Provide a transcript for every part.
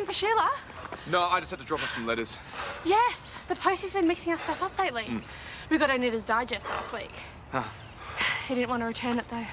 for Sheila? No, I just had to drop off some letters. Yes, the postie's been mixing our stuff up lately. We got our Knitters Digest last week. Huh. He didn't want to return it, though.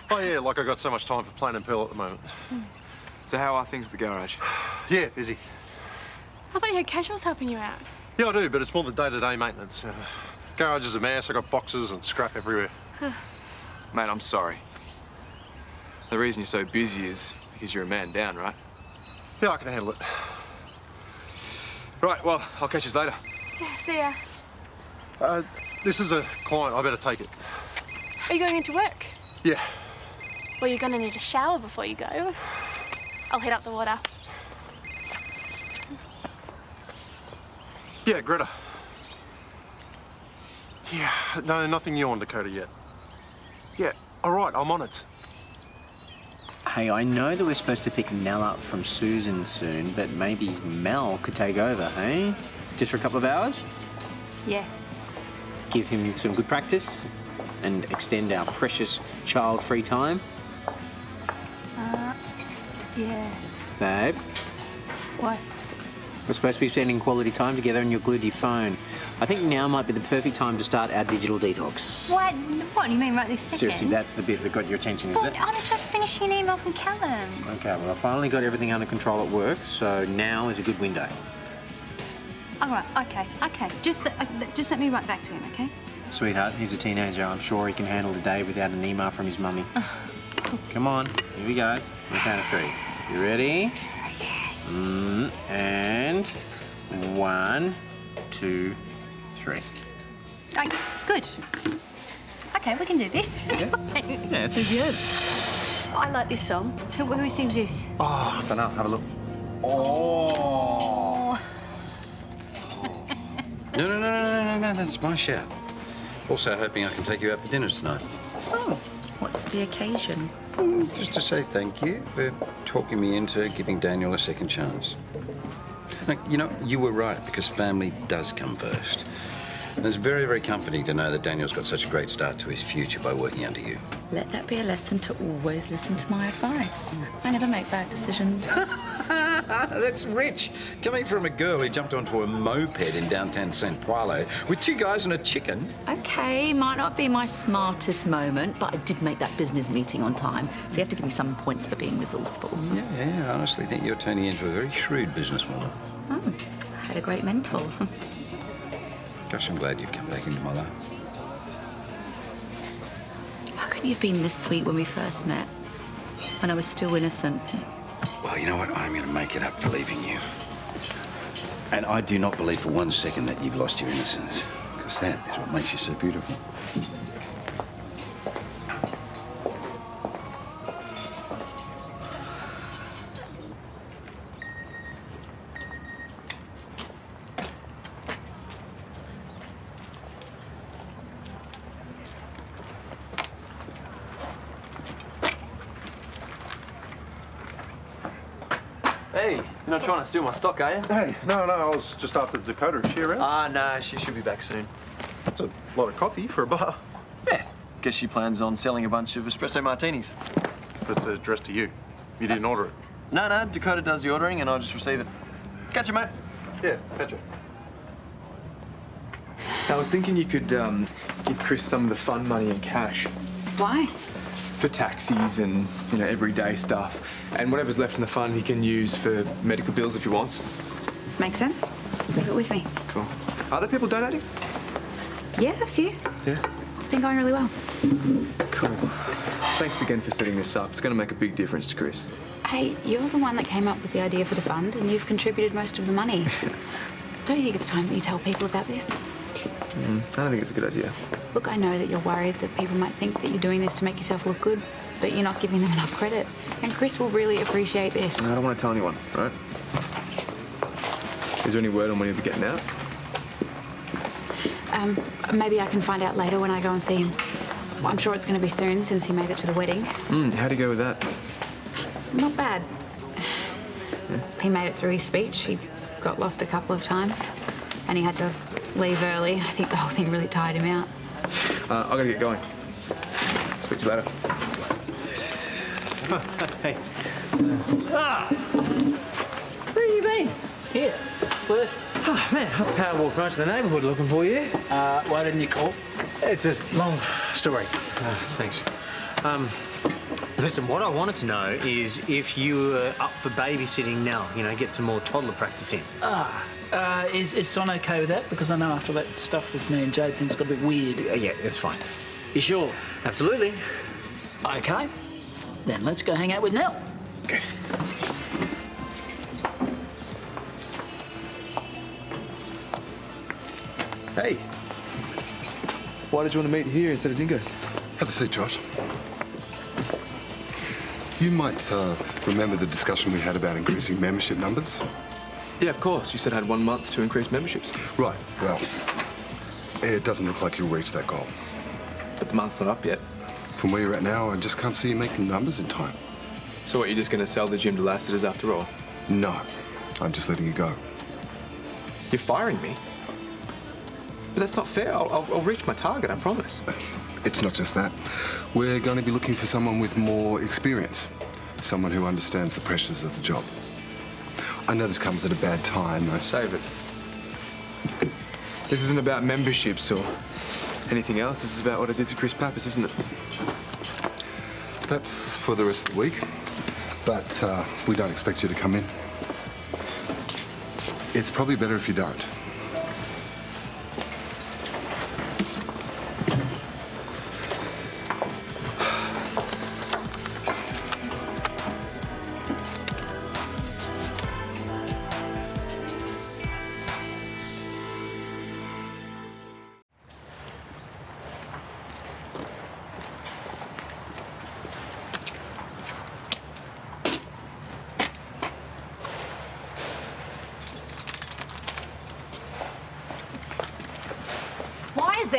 Oh, yeah, like I got so much time for Plain and Pearl at the moment. So how are things at the garage? Yeah, busy. I thought you had casuals helping you out. Yeah, I do, but it's more the day-to-day maintenance. Garage is a mess. I got boxes and scrap everywhere. Mate, I'm sorry. The reason you're so busy is because you're a man down, right? Yeah, I can handle it. Right, well, I'll catch you later. Yeah, see ya. This is a client. I better take it. Are you going into work? Yeah. Well, you're going to need a shower before you go. I'll heat up the water. Yeah, Greta. Yeah, no, nothing new on Dakota yet. Yeah, all right, I'm on it. Hey, I know that we're supposed to pick Nell up from Susan soon, but maybe Mel could take over, hey? Just for a couple of hours? Yeah. Give him some good practice and extend our precious child-free time. Yeah. Babe, What? we're supposed to be spending quality time together and you're glued to your phone. I think now might be the perfect time to start our digital detox. What? What do you mean right this second? Seriously, that's the bit that got your attention, is it? I'm just finishing an email from Calen. Okay, well, I finally got everything under control at work, so now is a good window. All right, okay. Just let me write back to him, okay? Sweetheart, he's a teenager. I'm sure he can handle the day without an email from his mummy. Come on, here we go. On count of 3. You ready? Yes. And 1, 2, 3. Okay, good. Okay, we can do this. It's fine. Yeah, it's easy as. I like this song. Who sings this? Oh, I don't know. Have a look. Oh. No, that's my shout. Also hoping I can take you out for dinner tonight. Oh, what's the occasion? Just to say thank you for talking me into giving Daniel a second chance. Now, you know, you were right, because family does come first. And it's very, very comforting to know that Daniel's got such a great start to his future by working under you. Let that be a lesson to always listen to my advice. I never make bad decisions. That's rich. Coming from a girl who jumped onto a moped in downtown San Paulo with 2 guys and a chicken. Okay, might not be my smartest moment, but I did make that business meeting on time, so you have to give me some points for being resourceful. Yeah, I honestly think you're turning into a very shrewd businesswoman. Oh, I had a great mentor. Gosh, I'm glad you've come back into my life. How couldn't you have been this sweet when we first met? When I was still innocent? Well, you know what? I'm going to make it up for leaving you. And I do not believe for 1 second that you've lost your innocence, because that is what makes you so beautiful. Hey, you're not trying to steal my stock, are you? Hey, no, I was just after Dakota. Is she around? No, she should be back soon. That's a lot of coffee for a bar. Yeah, guess she plans on selling a bunch of espresso martinis. That's addressed to you. You didn't order it. No, Dakota does the ordering and I'll just receive it. Catch you, mate. Yeah, fetch it. I was thinking you could give Chris some of the fun money in cash. Why? For taxis and, everyday stuff. And whatever's left in the fund he can use for medical bills if he wants. Makes sense. Leave it with me. Cool. Are there people donating? Yeah, a few. Yeah. It's been going really well. Cool. Thanks again for setting this up. It's going to make a big difference to Chris. Hey, you're the one that came up with the idea for the fund, and you've contributed most of the money. Don't you think it's time that you tell people about this? I don't think it's a good idea. Look, I know that you're worried that people might think that you're doing this to make yourself look good, but you're not giving them enough credit. And Chris will really appreciate this. No, I don't want to tell anyone, right? Is there any word on when he'll be getting out? Maybe I can find out later when I go and see him. Well, I'm sure it's going to be soon since he made it to the wedding. How'd he go with that? Not bad. Yeah. He made it through his speech. He got lost a couple of times and he had to leave early. I think the whole thing really tired him out. I gotta get going. Speak to you later. Hey. Where are you work? Oh, man, I power walked most of the neighbourhood looking for you. Why didn't you call? It's a long story. Thanks. Listen, what I wanted to know is if you were up for babysitting Nell, you know, get some more toddler practice in. Is Son okay with that? Because I know after that stuff with me and Jade, things got a bit weird. Yeah, it's fine. You sure? Absolutely. Okay. Then let's go hang out with Nell. Okay. Hey. Why did you want to meet here instead of Dingo's? Have a seat, Josh. You might remember the discussion we had about increasing membership numbers? Yeah, of course. You said I had 1 month to increase memberships. Right. Well, it doesn't look like you'll reach that goal. But the month's not up yet. From where you're at now, I just can't see you making numbers in time. So what, you're just going to sell the gym to Lassiter's after all? No. I'm just letting you go. You're firing me? But that's not fair. I'll reach my target, I promise. It's not just that. We're going to be looking for someone with more experience. Someone who understands the pressures of the job. I know this comes at a bad time. Save it. This isn't about memberships or anything else. This is about what I did to Chris Pappas, isn't it? That's for the rest of the week. But we don't expect you to come in. It's probably better if you don't.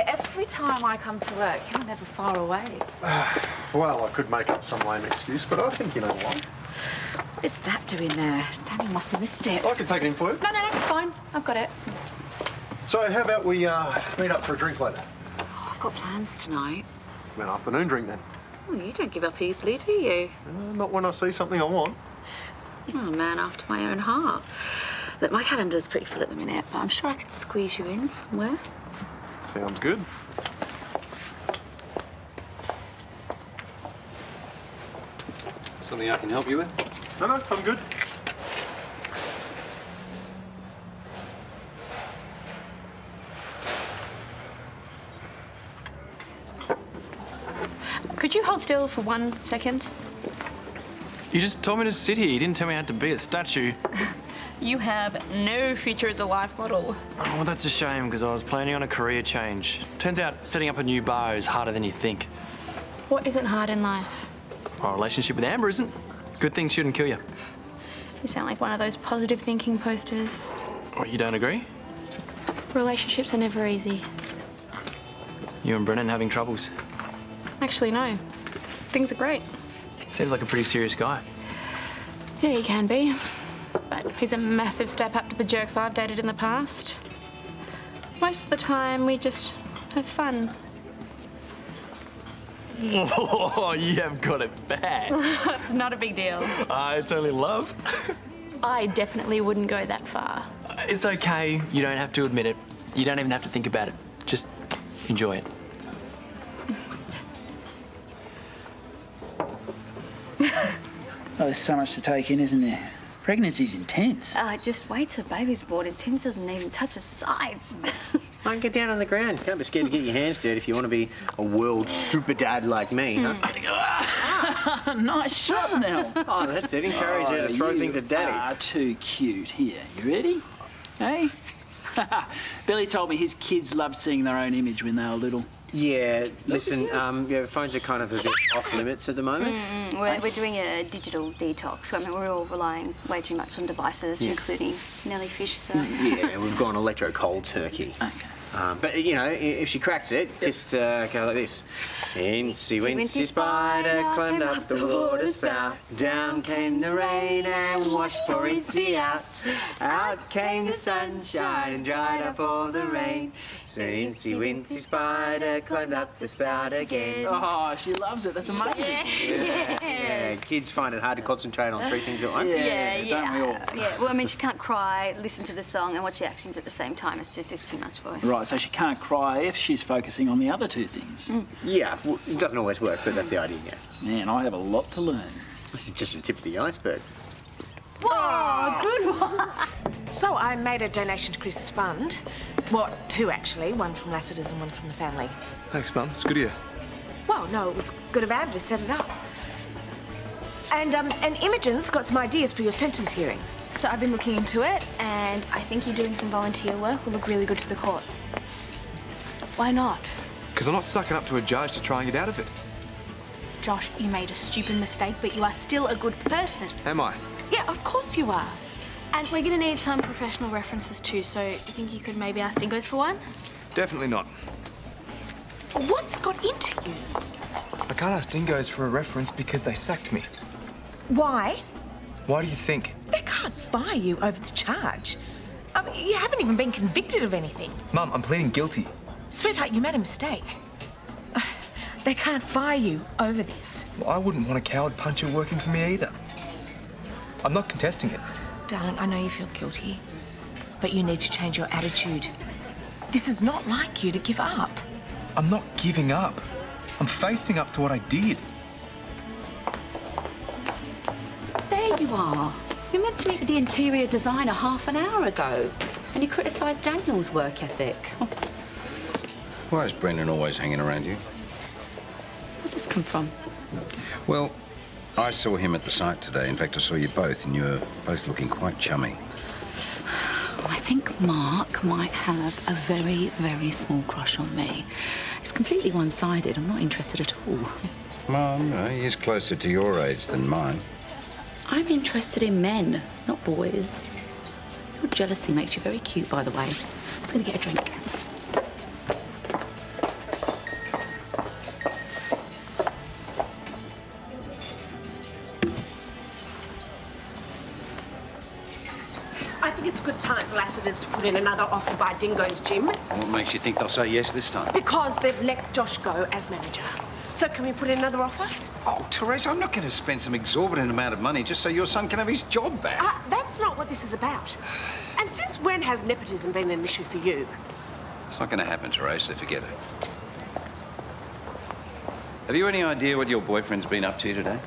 Every time I come to work, you're never far away. Well, I could make up some lame excuse, but I think you know why. What is that doing there? Danny must have missed it. I can take it in for you. No, it's fine. I've got it. So how about we meet up for a drink later? Oh, I've got plans tonight. An afternoon drink then. Oh, you don't give up easily, do you? Not when I see something I want. You're a man after my own heart. Look, my calendar's pretty full at the minute, but I'm sure I could squeeze you in somewhere. Sounds good. Something I can help you with? No, I'm good. Could you hold still for 1 second? You just told me to sit here. You didn't tell me I had to be a statue. You have no future as a life model. Oh, well, that's a shame, because I was planning on a career change. Turns out setting up a new bar is harder than you think. What isn't hard in life? Our relationship with Amber isn't. Good things shouldn't kill you. You sound like one of those positive thinking posters. What, you don't agree? Relationships are never easy. You and Brennan having troubles? Actually, no. Things are great. Seems like a pretty serious guy. Yeah, he can be. But he's a massive step up to the jerks I've dated in the past. Most of the time, we just have fun. Oh, you have got it bad. It's not a big deal. It's only love. I definitely wouldn't go that far. It's okay. You don't have to admit it. You don't even have to think about it. Just enjoy it. Oh, there's so much to take in, isn't there? Pregnancy's intense. Just wait till baby's born and Tim doesn't even touch his sides. Don't get down on the ground. Can't be scared to get your hands dirty if you want to be a world super dad like me, huh? Nice shot, Nell. Oh, that's it. Encourage her to throw things at Daddy. Ah, too cute. Here, you ready? Hey? Billy told me his kids loved seeing their own image when they were little. Yeah, listen, yeah, phones are kind of a bit off limits at the moment. We're doing a digital detox. I mean, we're all relying way too much on devices, including Nelly Fish, so... Yeah, we've gone electro cold turkey. Okay. But, you know, if she cracks it, just go like this. Incy wincy spider climbed up the water spout. Down came the rain and washed poor Incy out. Out came the sunshine and dried up all the rain. So Incy wincy spider climbed up the spout again. Oh, she loves it. That's amazing. Yeah, kids find it hard to concentrate on 3 things at once. Don't we all? Yeah, well, I mean, she can't cry, listen to the song and watch the actions at the same time. It's too much for her. Right, so she can't cry if she's focusing on the other 2 things. Yeah, well, it doesn't always work, but that's the idea, yeah. Man, I have a lot to learn. This is just the tip of the iceberg. Whoa, good one. So I made a donation to Chris's fund. Well, 2 actually, one from Lassiter's and one from the family. Thanks, Mum. It's good of you. Well, no, it was good of Ab to set it up. And Imogen's got some ideas for your sentence hearing. So I've been looking into it, and I think you doing some volunteer work will look really good to the court. Why not? Because I'm not sucking up to a judge to try and get out of it. Josh, you made a stupid mistake, but you are still a good person. Am I? Yeah, of course you are. And we're going to need some professional references too, so do you think you could maybe ask Dingoes for one? Definitely not. What's got into you? I can't ask Dingoes for a reference because they sacked me. Why? Why do you think? They can't fire you over the charge. I mean, you haven't even been convicted of anything. Mum, I'm pleading guilty. Sweetheart, you made a mistake. They can't fire you over this. Well, I wouldn't want a coward puncher working for me either. I'm not contesting it. Darling, I know you feel guilty, but you need to change your attitude. This is not like you to give up. I'm not giving up. I'm facing up to what I did. There you are. You meant to meet with the interior designer half an hour ago, and you criticised Daniel's work ethic. Why is Brennan always hanging around you? Where's this come from? Well, I saw him at the site today. In fact, I saw you both, and you were both looking quite chummy. I think Mark might have a very, very small crush on me. It's completely one-sided. I'm not interested at all. Well, you know, he is closer to your age than mine. I'm interested in men, not boys. Your jealousy makes you very cute, by the way. I'm going to get a drink. I think it's a good time for Lassiter's to put in another offer by Dingo's Gym What makes you think they'll say yes this time? because they've let Josh go as manager. So can we put in another offer? Oh, Therese, I'm not going to spend some exorbitant amount of money just so your son can have his job back. That's not what this is about. And since when has nepotism been an issue for you? It's not going to happen, Therese, so forget it. Have you any idea what your boyfriend's been up to today?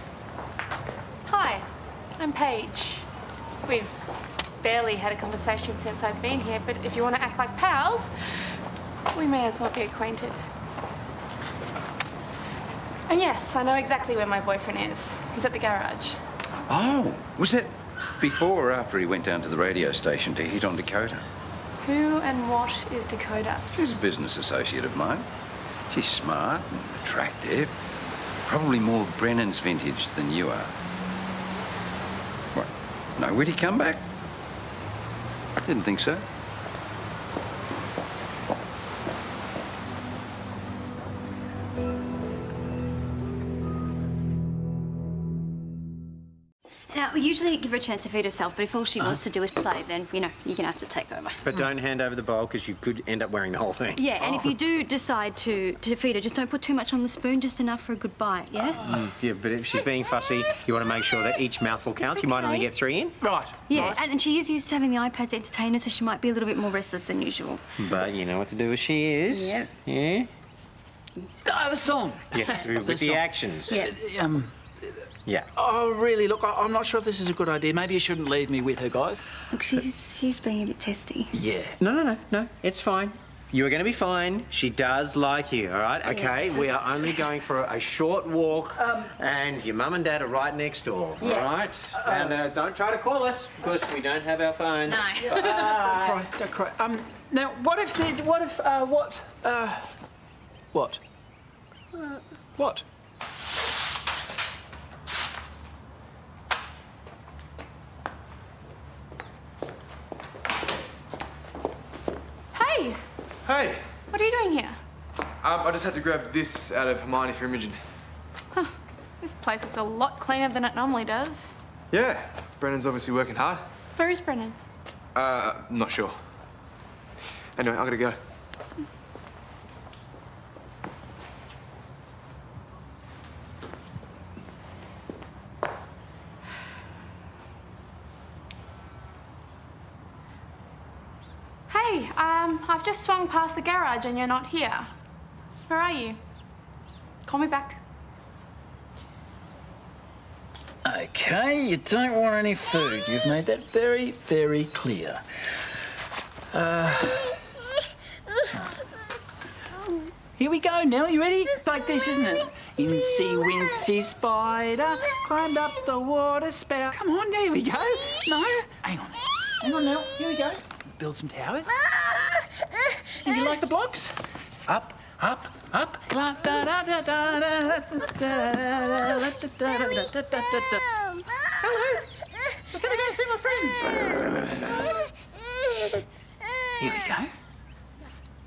Hi, I'm Paige. We've barely had a conversation since I've been here, but if you want to act like pals, we may as well be acquainted. And yes, I know exactly where my boyfriend is. He's at the garage. Oh, was that before or after he went down to the radio station to hit on Dakota? Who and what is Dakota? She's a business associate of mine. She's smart and attractive. Probably more Brennan's vintage than you are. What? No, would he come back? I didn't think so. Now, we usually give her a chance to feed herself, but if all she wants to do is play, then, you know, you're going to have to take over. But don't hand over the bowl because you could end up wearing the whole thing. Yeah, and if you do decide to feed her, just don't put too much on the spoon, just enough for a good bite, yeah? Yeah, but if she's being fussy, you want to make sure that each mouthful counts. You might only get 3 in. Right. Yeah, right. and she is used to having the iPad to entertain her, so she might be a little bit more restless than usual. But you know what to do as she is. Yep. Yeah? The song. Yes, with the song. actions. Yeah. Yeah. Oh, really? Look, I'm not sure if this is a good idea. Maybe you shouldn't leave me with her, guys. Look, she's being a bit testy. Yeah. No. It's fine. You are going to be fine. She does like you, all right? Okay, we are only going for a short walk, and your mum and dad are right next door, all right? And don't try to call us because we don't have our phones. No. Cry, don't cry. Now, what? What? Hey, Hey. What are you doing here? I just had to grab this out of Meyne for Imogen. Huh. This place looks a lot cleaner than it normally does. Yeah. Brennan's obviously working hard. Where is Brennan? Not sure. Anyway, I gotta go. Hey, I've just swung past the garage and you're not here. Where are you? Call me back. Okay, you don't want any food. You've made that very, very clear. Here we go, Nell. You ready? It's like this, isn't it? Incy wincy spider climbed up the water spout. Come on, there we go. No, hang on. Hang on, Nell. Here we go. Build some towers. Think you like the blocks? Up, up, up. Hello. We're gonna go see my friends. Here we go.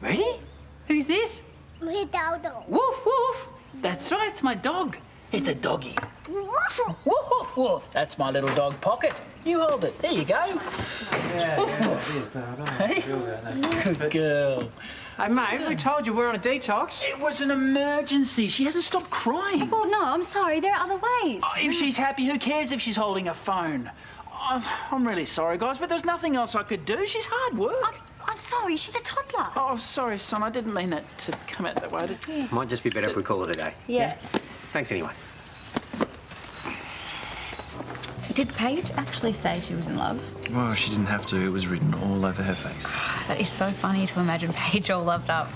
Ready? Who's this? My dog. Woof, woof. That's right, it's my dog. It's a doggy. Woof, woof, woof. That's my little dog Pocket. You hold it. There you go. Woof, woof. Hey? Good girl. Hey, mate, we told you we're on a detox. It was an emergency. She hasn't stopped crying. Oh, no, I'm sorry. There are other ways. Oh, if she's happy, who cares if she's holding a phone? Oh, I'm really sorry, guys, but there's nothing else I could do. She's hard work. I'm sorry. She's a toddler. Oh, sorry, son. I didn't mean that to come out that way. Might just be better if we call it a day. Yeah. Thanks anyway. Did Paige actually say she was in love? Well, she didn't have to. It was written all over her face. That is so funny to imagine Paige all loved up.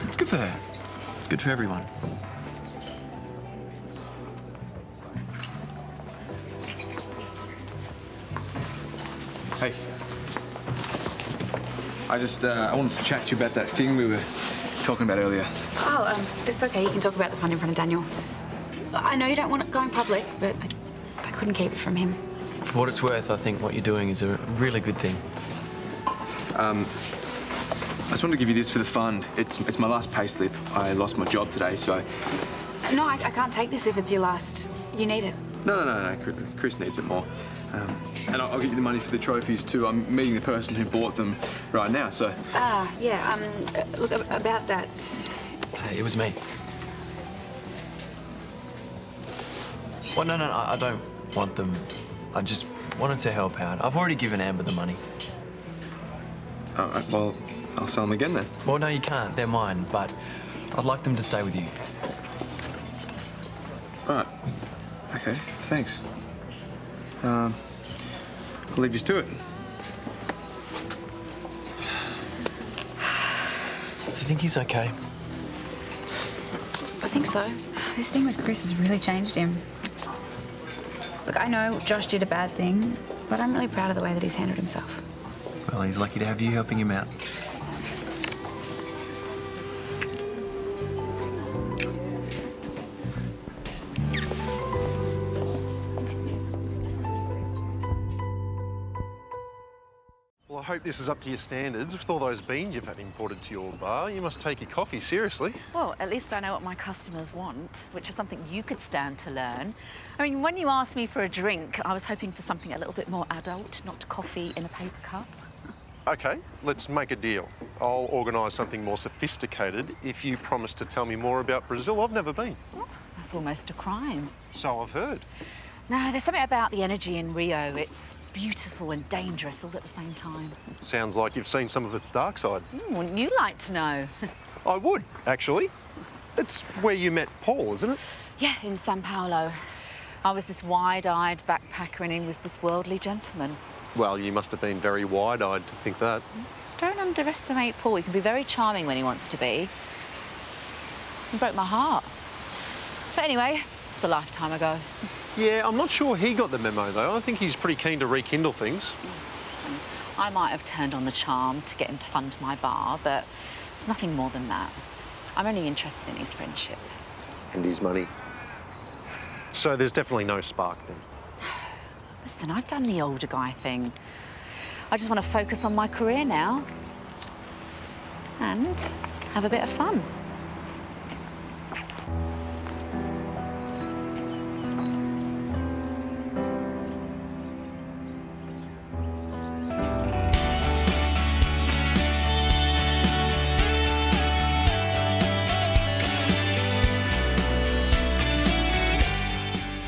It's good for her. It's good for everyone. Hey. I wanted to chat to you about that thing we were talking about earlier. Oh, it's okay. You can talk about the fun in front of Daniel. I know you don't want it going public, but I couldn't keep it from him. For what it's worth, I think what you're doing is a really good thing. I just wanted to give you this for the fund. It's my last pay slip. I lost my job today, so No, I can't take this if it's your last. You need it. No. Chris needs it more. And I'll get you the money for the trophies too. I'm meeting the person who bought them right now, so... Yeah, look, about that... It was me. Well, no, I don't want them. I just wanted to help out. I've already given Amber the money. All right, well, I'll sell them again then. Well, no, you can't. They're mine, but I'd like them to stay with you. Right. Okay, thanks. I'll leave you to it. Do you think he's okay? I think so. This thing with Chris has really changed him. Look, I know Josh did a bad thing, but I'm really proud of the way that he's handled himself. Well, he's lucky to have you helping him out. Well, I hope this is up to your standards. With all those beans you've had imported to your bar, you must take your coffee seriously. Well, at least I know what my customers want, which is something you could stand to learn. I mean, when you asked me for a drink, I was hoping for something a little bit more adult, not coffee in a paper cup. OK, let's make a deal. I'll organise something more sophisticated if you promise to tell me more about Brazil. I've never been. Oh, that's almost a crime. So I've heard. No, there's something about the energy in Rio. It's beautiful and dangerous all at the same time. Sounds like you've seen some of its dark side. Wouldn't you like to know? I would, actually. It's where you met Paul, isn't it? Yeah, in Sao Paulo. I was this wide-eyed backpacker and he was this worldly gentleman. Well, you must have been very wide-eyed to think that. Don't underestimate Paul. He can be very charming when he wants to be. He broke my heart. But anyway, it's a lifetime ago. Yeah, I'm not sure he got the memo, though. I think he's pretty keen to rekindle things. Listen, I might have turned on the charm to get him to fund my bar, but it's nothing more than that. I'm only interested in his friendship. And his money. So there's definitely no spark then? Listen, I've done the older guy thing. I just want to focus on my career now. and have a bit of fun.